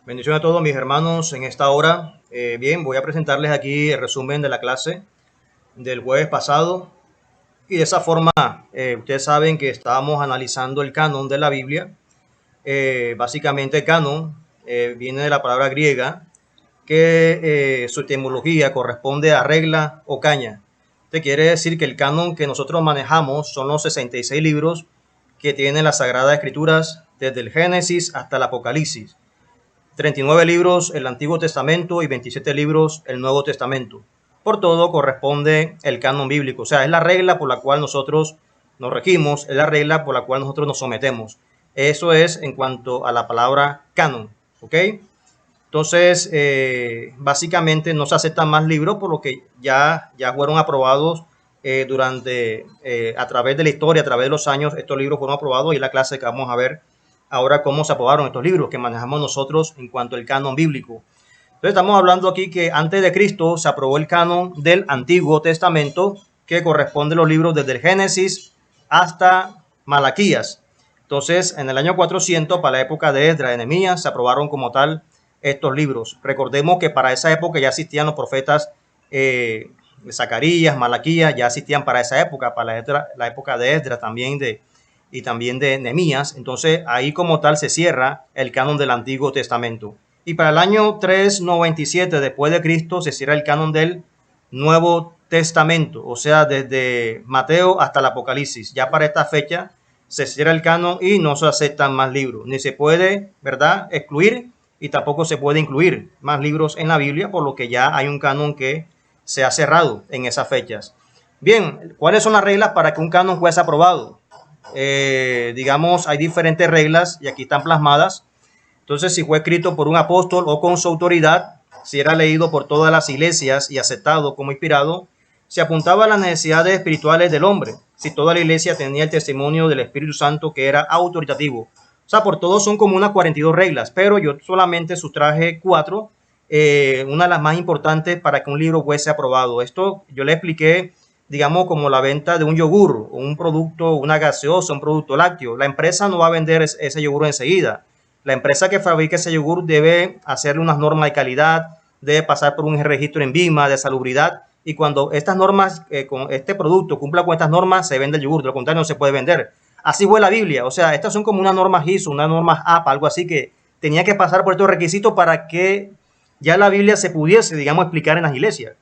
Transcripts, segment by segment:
Bendiciones a todos mis hermanos en esta hora. Bien, voy a presentarles aquí el resumen de la clase del jueves pasado. Y de esa forma, ustedes saben que estábamos analizando el canon de la Biblia. Básicamente el canon viene de la palabra griega, que su etimología corresponde a regla o caña. Esto quiere decir que el canon que nosotros manejamos son los 66 libros que tienen las Sagradas Escrituras desde el Génesis hasta el Apocalipsis. 39 libros el Antiguo Testamento y 27 libros el Nuevo Testamento. Por todo corresponde el canon bíblico, o sea, es la regla por la cual nosotros nos regimos, es la regla por la cual nosotros nos sometemos. Eso es en cuanto a la palabra canon, ¿ok? Entonces, básicamente no se aceptan más libros por lo que ya fueron aprobados a través de la historia, a través de los años, estos libros fueron aprobados y es la clase que vamos a ver ahora cómo se aprobaron estos libros que manejamos nosotros en cuanto al canon bíblico. Entonces estamos hablando aquí que antes de Cristo se aprobó el canon del Antiguo Testamento, que corresponde a los libros desde el Génesis hasta Malaquías. Entonces, en el año 400, para la época de Esdras y Nehemías, se aprobaron como tal estos libros. Recordemos que para esa época ya existían los profetas Zacarías, Malaquías, ya existían para esa época, para la época de Esdras y también de Nehemías. Entonces ahí como tal se cierra el canon del Antiguo Testamento. Y para el año 397 después de Cristo se cierra el canon del Nuevo Testamento, o sea, desde Mateo hasta el Apocalipsis. Ya para esta fecha se cierra el canon y no se aceptan más libros. Ni se puede, ¿verdad?, excluir y tampoco se puede incluir más libros en la Biblia, por lo que ya hay un canon que se ha cerrado en esas fechas. Bien, ¿cuáles son las reglas para que un canon fuese aprobado? Digamos, hay diferentes reglas y aquí están plasmadas. Entonces, si fue escrito por un apóstol o con su autoridad, si era leído por todas las iglesias y aceptado como inspirado, se apuntaba a las necesidades espirituales del hombre. Si toda la iglesia tenía el testimonio del Espíritu Santo que era autoritativo. O sea, por todos son como unas 42 reglas, pero yo solamente sustraje 4, una de las más importantes para que un libro fuese aprobado. Esto yo le expliqué, digamos, como la venta de un yogur, un producto, una gaseosa, un producto lácteo. La empresa no va a vender ese yogur enseguida. La empresa que fabrica ese yogur debe hacerle unas normas de calidad, debe pasar por un registro en BIMA de salubridad, y cuando estas normas, con este producto cumpla con estas normas, se vende el yogur, de lo contrario no se puede vender. Así fue la Biblia, o sea, estas son como unas normas ISO, unas normas APA, algo así que tenía que pasar por estos requisitos para que ya la Biblia se pudiese, digamos, explicar en las iglesias,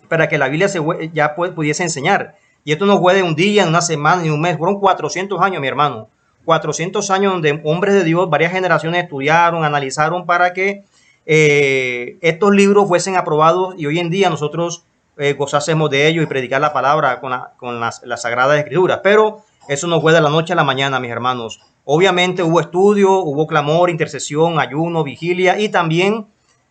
para que la Biblia ya pudiese enseñar. Y esto no fue de un día, en una semana, ni un mes, fueron 400 años, mi hermano. 400 años donde hombres de Dios, varias generaciones estudiaron, analizaron para que estos libros fuesen aprobados y hoy en día nosotros gozásemos de ellos y predicar la palabra con las Sagradas Escrituras. Pero eso no fue de la noche a la mañana, mis hermanos. Obviamente hubo estudio, hubo clamor, intercesión, ayuno, vigilia y también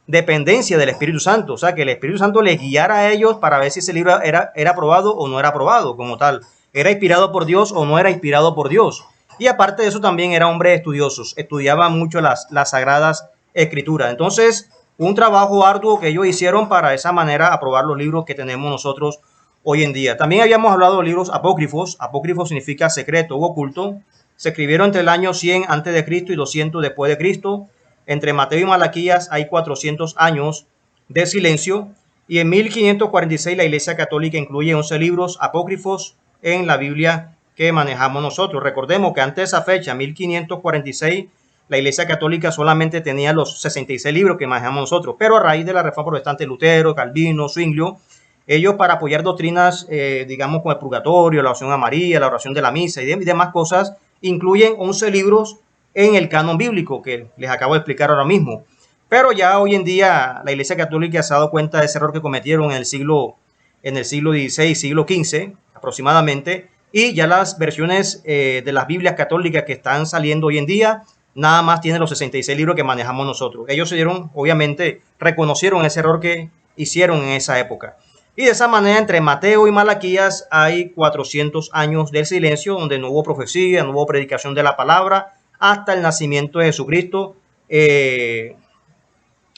dependencia del Espíritu Santo. O sea, que el Espíritu Santo les guiara a ellos para ver si ese libro era aprobado o no era aprobado como tal. ¿Era inspirado por Dios o no era inspirado por Dios? Y aparte de eso también era hombre estudiosos, estudiaba mucho las Sagradas Escrituras. Entonces, un trabajo arduo que ellos hicieron para de esa manera aprobar los libros que tenemos nosotros hoy en día. También habíamos hablado de libros apócrifos. Apócrifo significa secreto o oculto. Se escribieron entre el año 100 antes de Cristo y 200 después de Cristo. Entre Mateo y Malaquías hay 400 años de silencio. Y en 1546 la Iglesia Católica incluye 11 libros apócrifos en la Biblia que manejamos nosotros. Recordemos que antes de esa fecha, 1546, la Iglesia Católica solamente tenía los 66 libros que manejamos nosotros, pero a raíz de la Reforma Protestante, Lutero, Calvino, Zwinglio, ellos para apoyar doctrinas, digamos, como el purgatorio, la oración a María, la oración de la misa y demás cosas, incluyen 11 libros en el canon bíblico que les acabo de explicar ahora mismo. Pero ya hoy en día la Iglesia Católica se ha dado cuenta de ese error que cometieron en el siglo XVI, siglo XV aproximadamente, y ya las versiones de las Biblias católicas que están saliendo hoy en día nada más tienen los 66 libros que manejamos nosotros. Ellos se dieron, obviamente, reconocieron ese error que hicieron en esa época. Y de esa manera, entre Mateo y Malaquías hay 400 años del silencio, donde no hubo profecía, no hubo predicación de la palabra, hasta el nacimiento de Jesucristo,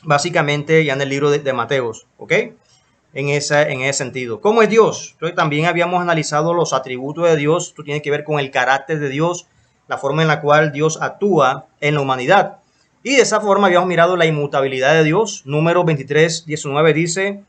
básicamente ya en el libro de Mateos, ¿ok? En ese sentido. ¿Cómo es Dios? Entonces, también habíamos analizado los atributos de Dios. Esto tiene que ver con el carácter de Dios, la forma en la cual Dios actúa en la humanidad. Y de esa forma habíamos mirado la inmutabilidad de Dios. Número 23, 19 dice: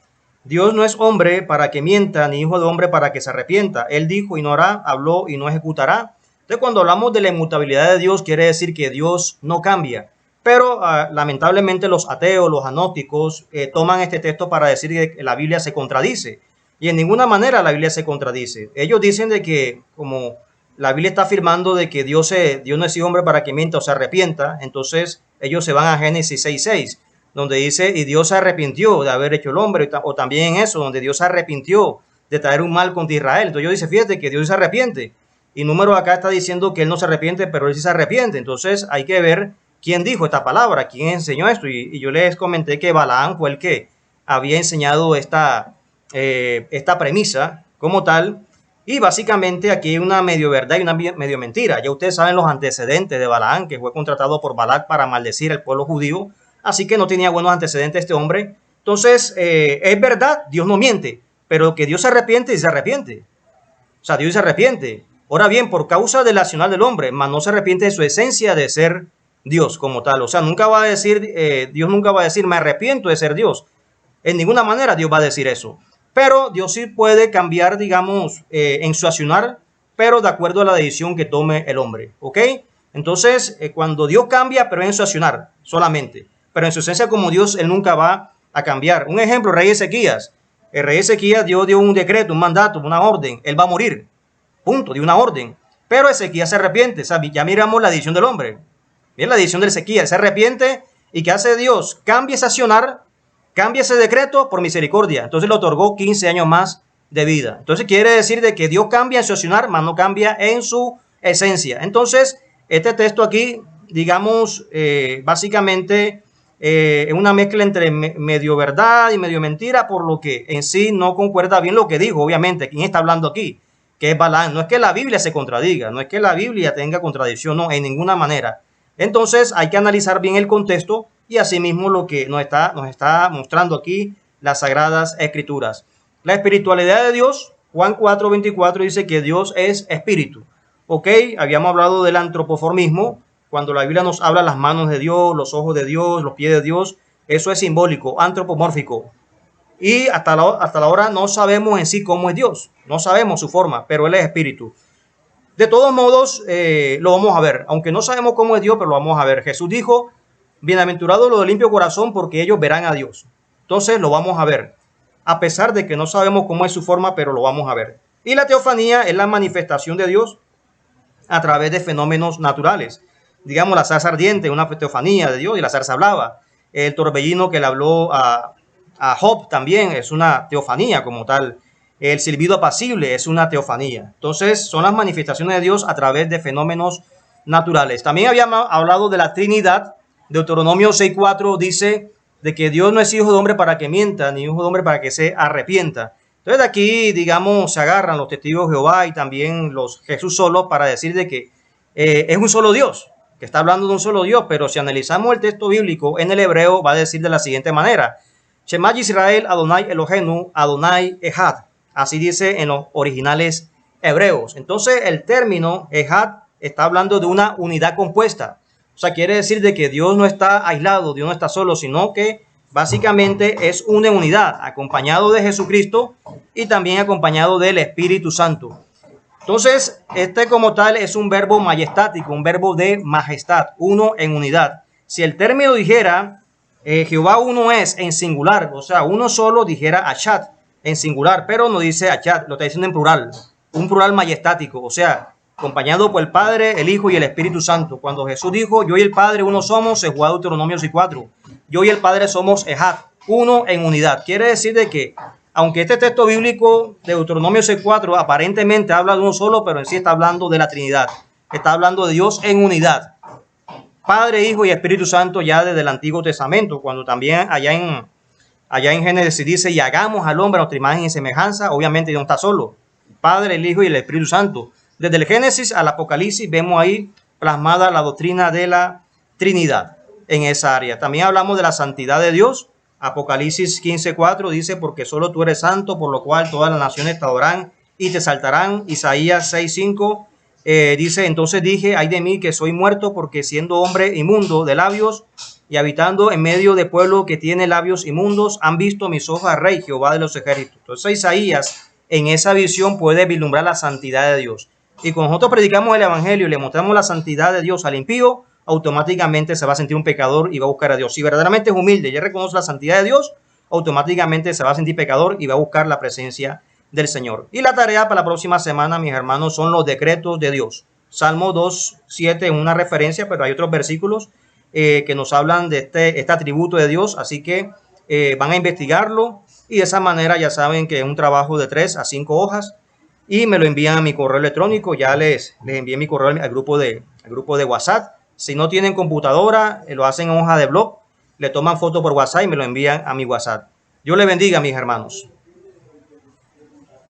Dios no es hombre para que mienta, ni hijo de hombre para que se arrepienta. Él dijo y no hará, habló y no ejecutará. Entonces, cuando hablamos de la inmutabilidad de Dios, quiere decir que Dios no cambia. Pero lamentablemente los ateos, los agnósticos, toman este texto para decir que la Biblia se contradice. Y en ninguna manera la Biblia se contradice. Ellos dicen de que como la Biblia está afirmando de que Dios no es hombre para que mienta o se arrepienta, entonces ellos se van a Génesis 6:6, donde dice, y Dios se arrepintió de haber hecho el hombre, o también en eso, donde Dios se arrepintió de traer un mal contra Israel. Entonces yo dice, fíjate que Dios se arrepiente. Y número acá está diciendo que él no se arrepiente, pero él sí se arrepiente. Entonces hay que ver quién dijo esta palabra, quién enseñó esto. Y yo les comenté que Balaam fue el que había enseñado esta premisa como tal. Y básicamente aquí hay una medio verdad y una medio mentira. Ya ustedes saben los antecedentes de Balaam, que fue contratado por Balac para maldecir al pueblo judío. Así que no tenía buenos antecedentes este hombre. Entonces, es verdad, Dios no miente, pero que Dios se arrepiente y se arrepiente. O sea, Dios se arrepiente. Ahora bien, por causa del accionar del hombre, mas no se arrepiente de su esencia de ser Dios como tal. O sea, nunca va a decir, Dios nunca va a decir, me arrepiento de ser Dios. En ninguna manera Dios va a decir eso. Pero Dios sí puede cambiar, digamos, en su accionar, pero de acuerdo a la decisión que tome el hombre. ¿Ok? Entonces, cuando Dios cambia, pero en su accionar solamente. Pero en su esencia como Dios, Él nunca va a cambiar. Un ejemplo, el rey Ezequías. El rey Ezequías dio un decreto, un mandato, una orden. Él va a morir. Punto, dio una orden. Pero Ezequías se arrepiente. ¿Sabe? Ya miramos la decisión del hombre. Miren la decisión de Ezequías. Se arrepiente. ¿Y qué hace Dios? Cambia ese accionar, cambia ese decreto por misericordia. Entonces le otorgó 15 años más de vida. Entonces quiere decir de que Dios cambia en su accionar, mas no cambia en su esencia. Entonces, este texto aquí, digamos, básicamente es una mezcla entre medio verdad y medio mentira, por lo que en sí no concuerda bien lo que dijo, obviamente. ¿Quién está hablando aquí? Que es Balaam. No es que la Biblia se contradiga, no es que la Biblia tenga contradicción, no, en ninguna manera. Entonces hay que analizar bien el contexto y asimismo lo que nos está mostrando aquí las Sagradas Escrituras. La espiritualidad de Dios, Juan 4:24 dice que Dios es espíritu. Ok, habíamos hablado del antropoformismo, cuando la Biblia nos habla las manos de Dios, los ojos de Dios, los pies de Dios, eso es simbólico, antropomórfico. Y hasta la hora no sabemos en sí cómo es Dios, no sabemos su forma, pero Él es espíritu. De todos modos, lo vamos a ver. Aunque no sabemos cómo es Dios, pero lo vamos a ver. Jesús dijo, bienaventurados los de limpio corazón, porque ellos verán a Dios. Entonces, lo vamos a ver. A pesar de que no sabemos cómo es su forma, pero lo vamos a ver. Y la teofanía es la manifestación de Dios a través de fenómenos naturales. Digamos, la zarza ardiente, una teofanía de Dios, y la zarza hablaba. El torbellino que le habló a Job también es una teofanía como tal. El silbido apacible es una teofanía. Entonces, son las manifestaciones de Dios a través de fenómenos naturales. También habíamos hablado de la Trinidad. Deuteronomio 6:4 dice de que Dios no es hijo de hombre para que mienta, ni hijo de hombre para que se arrepienta. Entonces, de aquí, digamos, se agarran los testigos de Jehová y también los Jesús solo para decir de que es un solo Dios, que está hablando de un solo Dios. Pero si analizamos el texto bíblico en el hebreo, va a decir de la siguiente manera: Shema Yisrael Adonai Elohenu Adonai Echad. Así dice en los originales hebreos. Entonces el término Echad está hablando de una unidad compuesta. O sea, quiere decir de que Dios no está aislado, Dios no está solo, sino que básicamente es una unidad, acompañado de Jesucristo y también acompañado del Espíritu Santo. Entonces, este como tal es un verbo majestático, un verbo de majestad, uno en unidad. Si el término dijera Jehová uno es en singular, o sea, uno solo, dijera Achad en singular, pero no dice Achad, lo está diciendo en plural, un plural majestático, o sea, acompañado por el Padre, el Hijo y el Espíritu Santo. Cuando Jesús dijo, yo y el Padre uno somos, se jugó Deuteronomio 6:4. Yo y el Padre somos Echad, uno en unidad. Quiere decir de que, aunque este texto bíblico de Deuteronomio 6:4 aparentemente habla de uno solo, pero en sí está hablando de la Trinidad. Está hablando de Dios en unidad. Padre, Hijo y Espíritu Santo ya desde el Antiguo Testamento, cuando también allá en Génesis dice, y hagamos al hombre a nuestra imagen y semejanza, obviamente no está solo. Padre, el Hijo y el Espíritu Santo. Desde el Génesis al Apocalipsis vemos ahí plasmada la doctrina de la Trinidad en esa área. También hablamos de la santidad de Dios. Apocalipsis 15:4 dice, porque solo tú eres santo, por lo cual todas las naciones te adorarán y te exaltarán. Isaías 6:5 Dice, entonces dije, ay de mí que soy muerto, porque siendo hombre inmundo de labios y habitando en medio de pueblo que tiene labios inmundos, han visto mis ojos al Rey, Jehová de los ejércitos. Entonces Isaías en esa visión puede vislumbrar la santidad de Dios. Y cuando nosotros predicamos el evangelio y le mostramos la santidad de Dios al impío, automáticamente se va a sentir un pecador y va a buscar a Dios. Si verdaderamente es humilde y reconoce la santidad de Dios, automáticamente se va a sentir pecador y va a buscar la presencia del Señor. Y la tarea para la próxima semana, mis hermanos, son los decretos de Dios. Salmo 2:7 es una referencia, pero hay otros versículos que nos hablan de este atributo de Dios, así que van a investigarlo y de esa manera ya saben que es un trabajo de 3 a 5 hojas y me lo envían a mi correo electrónico. Ya les envié mi correo al grupo de WhatsApp. Si no tienen computadora, lo hacen en hoja de blog, le toman foto por WhatsApp y me lo envían a mi WhatsApp. Dios les bendiga, mis hermanos.